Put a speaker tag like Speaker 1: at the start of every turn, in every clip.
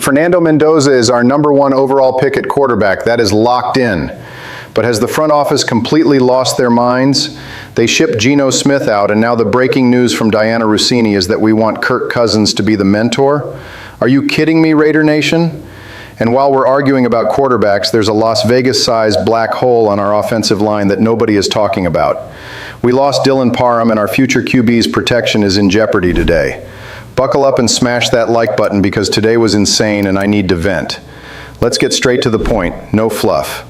Speaker 1: Fernando Mendoza is our #1 overall pick at quarterback. That is locked in. But has the front office completely lost their minds? They shipped Geno Smith out, and now the breaking news from Diana Rossini is that we want Kirk Cousins to be the mentor. Are you kidding me, Raider Nation? And while we're arguing about quarterbacks, there's a Las Vegas-sized black hole on our offensive line that nobody is talking about. We lost Dylan Parham, and our future QB's protection is in jeopardy today. Buckle up and smash that like button because today was insane and I need to vent. Let's get straight to the point, no fluff.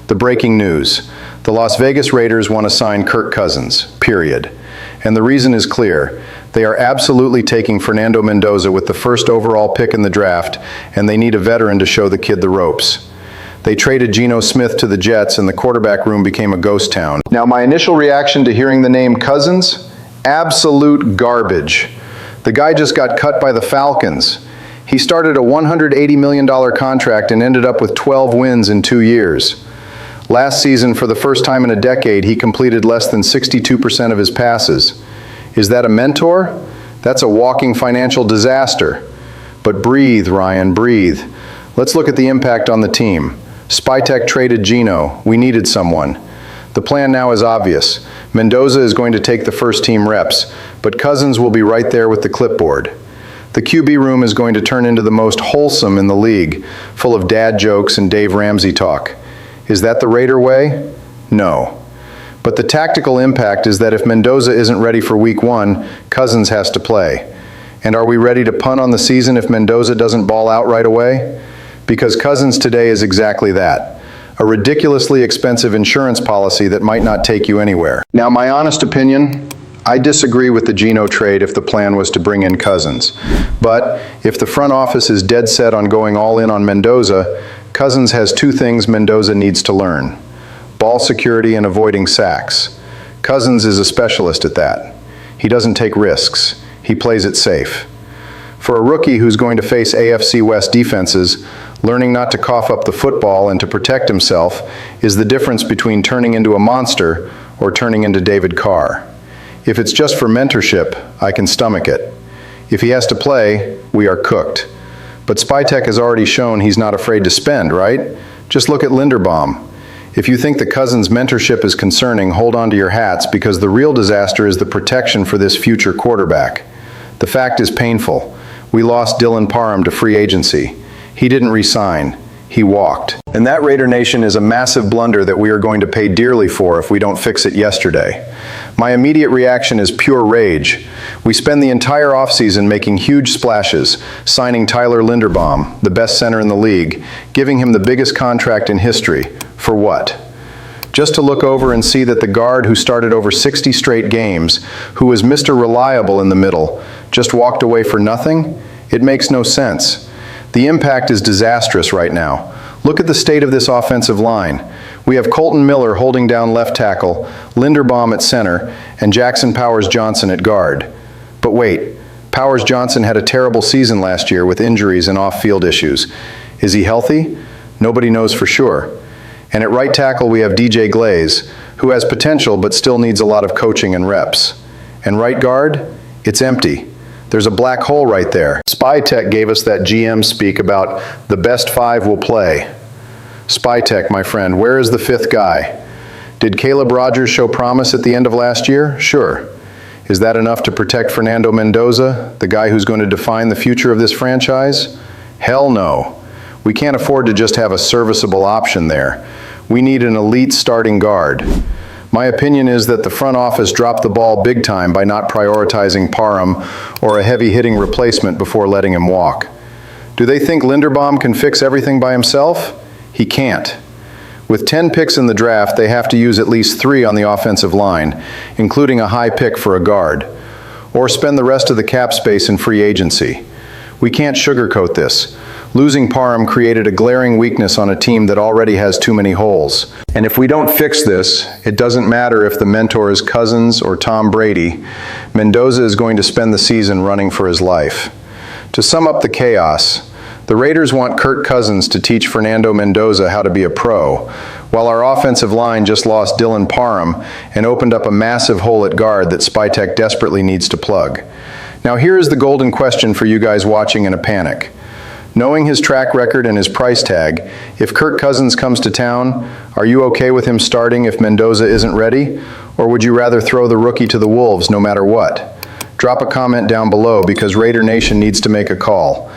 Speaker 1: The breaking news. The Las Vegas Raiders want to sign Kirk Cousins, period. And the reason is clear. They are absolutely taking Fernando Mendoza with the first overall pick in the draft, and they need a veteran to show the kid the ropes. They traded Geno Smith to the Jets, and the quarterback room became a ghost town. Now, my initial reaction to hearing the name Cousins? Absolute garbage. The guy just got cut by the Falcons. He started a $180 million contract and ended up with 12 wins in 2 years. Last season, for the first time in a decade, he completed less than 62% of his passes. Is that a mentor? That's a walking financial disaster. But breathe, Ryan, breathe. Let's look at the impact on the team. Spytek traded Geno. We needed someone. The plan now is obvious. Mendoza is going to take the first team reps, but Cousins will be right there with the clipboard. The QB room is going to turn into the most wholesome in the league, full of dad jokes and Dave Ramsey talk. Is that the Raider way? No. But the tactical impact is that if Mendoza isn't ready for week 1, Cousins has to play. And are we ready to punt on the season if Mendoza doesn't ball out right away? Because Cousins today is exactly that. A ridiculously expensive insurance policy that might not take you anywhere. Now, my honest opinion, I disagree with the Geno trade if the plan was to bring in Cousins. But if the front office is dead set on going all in on Mendoza, Cousins has 2 things Mendoza needs to learn: ball security and avoiding sacks. Cousins is a specialist at that. He doesn't take risks. He plays it safe. For a rookie who's going to face AFC West defenses, learning not to cough up the football and to protect himself is the difference between turning into a monster or turning into David Carr. If it's just for mentorship, I can stomach it. If he has to play, we are cooked. But Spytek has already shown he's not afraid to spend, right? Just look at Linderbaum. If you think the Cousins mentorship is concerning, hold on to your hats because the real disaster is the protection for this future quarterback. The fact is painful. We lost Dylan Parham to free agency. He didn't resign. He walked. And that, Raider Nation, is a massive blunder that we are going to pay dearly for if we don't fix it yesterday. My immediate reaction is pure rage. We spend the entire offseason making huge splashes, signing Tyler Linderbaum, the best center in the league, giving him the biggest contract in history. For what? Just to look over and see that the guard who started over 60 straight games, who was Mr. Reliable in the middle, just walked away for nothing? It makes no sense. The impact is disastrous right now. Look at the state of this offensive line. We have Colton Miller holding down left tackle, Linderbaum at center, and Jackson Powers-Johnson at guard. But wait, Powers-Johnson had a terrible season last year with injuries and off-field issues. Is he healthy? Nobody knows for sure. And at right tackle we have DJ Glaze, who has potential but still needs a lot of coaching and reps. And right guard? It's empty. There's a black hole right there. Spytek gave us that GM speak about the best 5 will play. Spytek, my friend, where is the 5th guy? Did Caleb Rogers show promise at the end of last year? Sure. Is that enough to protect Fernando Mendoza, the guy who's going to define the future of this franchise? Hell no. We can't afford to just have a serviceable option there. We need an elite starting guard. My opinion is that the front office dropped the ball big time by not prioritizing Parham or a heavy-hitting replacement before letting him walk. Do they think Linderbaum can fix everything by himself? He can't. With 10 picks in the draft, they have to use at least 3 on the offensive line, including a high pick for a guard, or spend the rest of the cap space in free agency. We can't sugarcoat this. Losing Parham created a glaring weakness on a team that already has too many holes. And if we don't fix this, it doesn't matter if the mentor is Cousins or Tom Brady, Mendoza is going to spend the season running for his life. To sum up the chaos, the Raiders want Kirk Cousins to teach Fernando Mendoza how to be a pro, while our offensive line just lost Dylan Parham and opened up a massive hole at guard that Spytek desperately needs to plug. Now here is the golden question for you guys watching in a panic. Knowing his track record and his price tag, if Kirk Cousins comes to town, are you okay with him starting if Mendoza isn't ready? Or would you rather throw the rookie to the wolves no matter what? Drop a comment down below because Raider Nation needs to make a call.